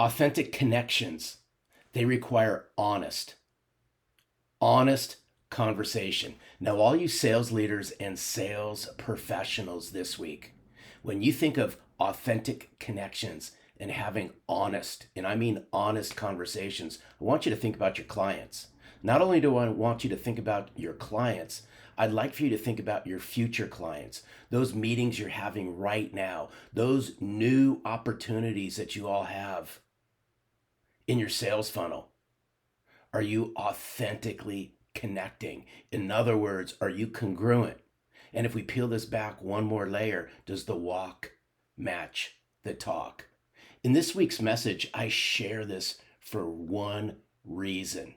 Authentic connections, they require honest conversation. Now, all you sales leaders and sales professionals this week, when you think of authentic connections and having honest, and I mean honest conversations, I want you to think about your clients. Not only do I want you to think about your clients, I'd like for you to think about your future clients, those meetings you're having right now, those new opportunities that you all have in your sales funnel. Are you authentically connecting? In other words, are you congruent? And if we peel this back one more layer, does the walk match the talk? In this week's message, I share this for one reason.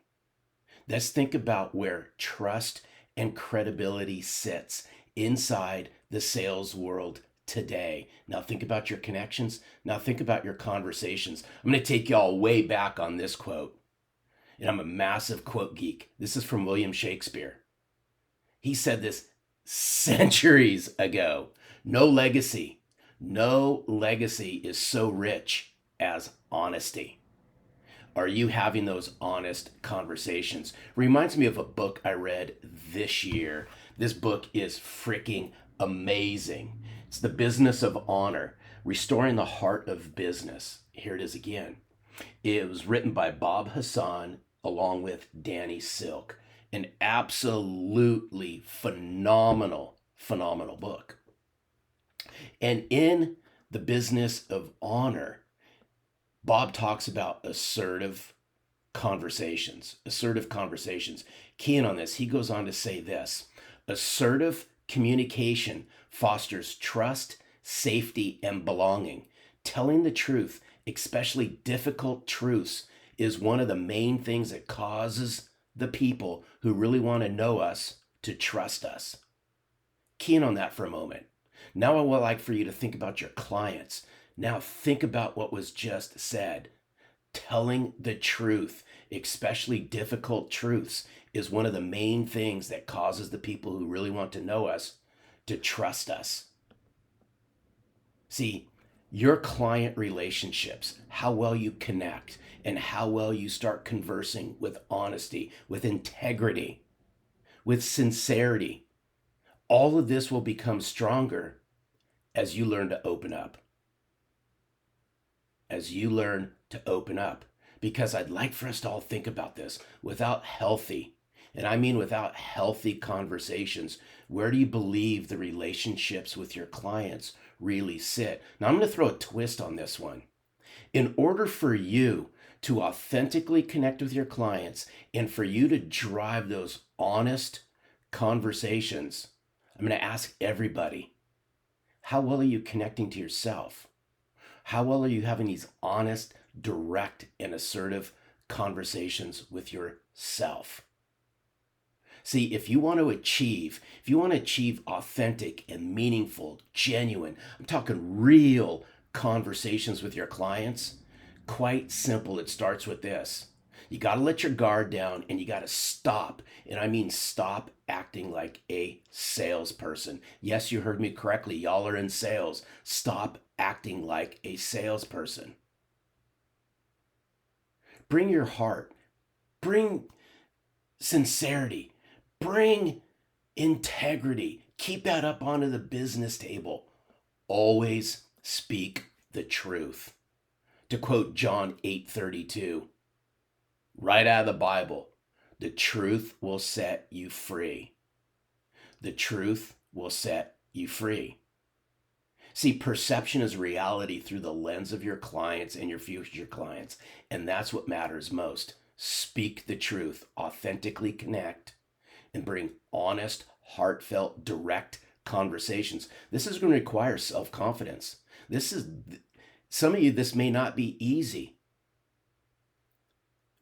Let's think about where trust and credibility sits inside the sales world today. Now think about your connections. Now think about your conversations. I'm going to take y'all way back on this quote. And I'm a massive quote geek. This is from William Shakespeare. He said this centuries ago. No legacy is so rich as honesty. Are you having those honest conversations? Reminds me of a book I read this year. This book is freaking amazing. It's The Business of Honor, Restoring the Heart of Business. Here it is again. It was written by Bob Hassan along with Danny Silk. An absolutely phenomenal book. And in The Business of Honor, Bob talks about assertive conversations. Keying on this, he goes on to say this: assertive communication fosters trust, safety, and belonging. Telling the truth, especially difficult truths, is one of the main things that causes the people who really want to know us to trust us. Keying on that for a moment. Now I would like for you to think about your clients. Now think about what was just said. Telling the truth, especially difficult truths, is one of the main things that causes the people who really want to know us to trust us. See, your client relationships, how well you connect, and how well you start conversing with honesty, with integrity, with sincerity, all of this will become stronger as you learn to open up. Because I'd like for us to all think about this. Without healthy, and I mean without healthy conversations, where do you believe the relationships with your clients really sit? Now I'm going to throw a twist on this one. In order for you to authentically connect with your clients and for you to drive those honest conversations, I'm going to ask everybody, how well are you connecting to yourself? How well are you having these honest, direct, and assertive conversations with yourself? See, if you want to achieve authentic and meaningful, genuine, I'm talking real conversations with your clients, quite simple. It starts with this. You got to let your guard down and you got to stop. And I mean stop acting like a salesperson. Yes, you heard me correctly. Y'all are in sales. Stop acting like a salesperson. Bring your heart. Bring sincerity. Bring integrity. Keep that up onto the business table. Always speak the truth. To quote John 8:32, right out of the Bible, the truth will set you free. The truth will set you free. See, perception is reality through the lens of your clients and your future clients, and that's what matters most. Speak the truth, authentically connect, and bring honest, heartfelt, direct conversations. This is going to require self-confidence. Some of you, this may not be easy.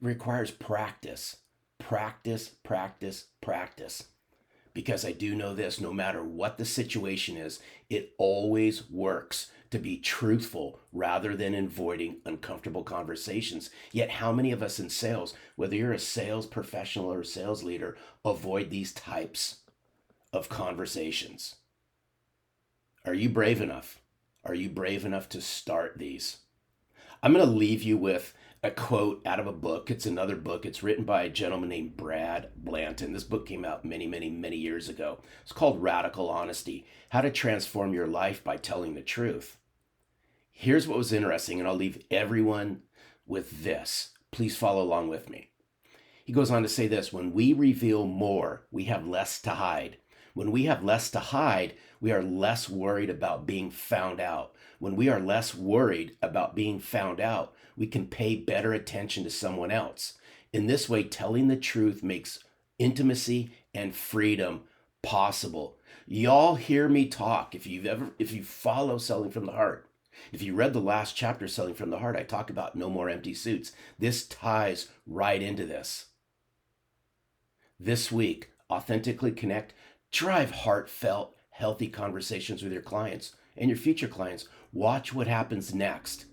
It requires practice. Practice. Because I do know this, no matter what the situation is, it always works to be truthful rather than avoiding uncomfortable conversations. Yet how many of us in sales, whether you're a sales professional or a sales leader, avoid these types of conversations? Are you brave enough? Are you brave enough to start these? I'm going to leave you with a quote out of a book. It's another book. It's written by a gentleman named Brad Blanton. This book came out many, many, many years ago. It's called Radical Honesty: How to Transform Your Life by Telling the Truth. Here's what was interesting, and I'll leave everyone with this. Please follow along with me. He goes on to say this: when we reveal more, we have less to hide. When we have less to hide, we are less worried about being found out. When we are less worried about being found out, we can pay better attention to someone else. In this way, telling the truth makes intimacy and freedom possible. Y'all hear me talk. If you follow Selling from the Heart, if you read the last chapter, Selling from the Heart, I talk about no more empty suits. This ties right into this. This week, authentically connect, drive heartfelt, healthy conversations with your clients and your future clients. Watch what happens next.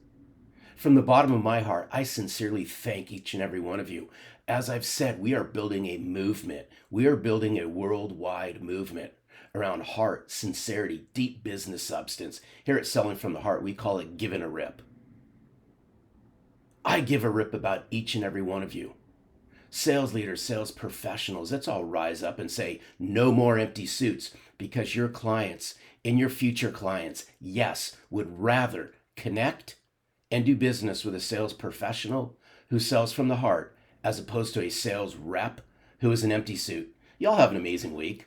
From the bottom of my heart, I sincerely thank each and every one of you. As I've said, we are building a movement. We are building a worldwide movement around heart, sincerity, deep business substance. Here at Selling from the Heart, we call it giving a rip. I give a rip about each and every one of you. Sales leaders, sales professionals, let's all rise up and say no more empty suits, because your clients and your future clients, yes, would rather connect and do business with a sales professional who sells from the heart as opposed to a sales rep who is an empty suit. Y'all have an amazing week.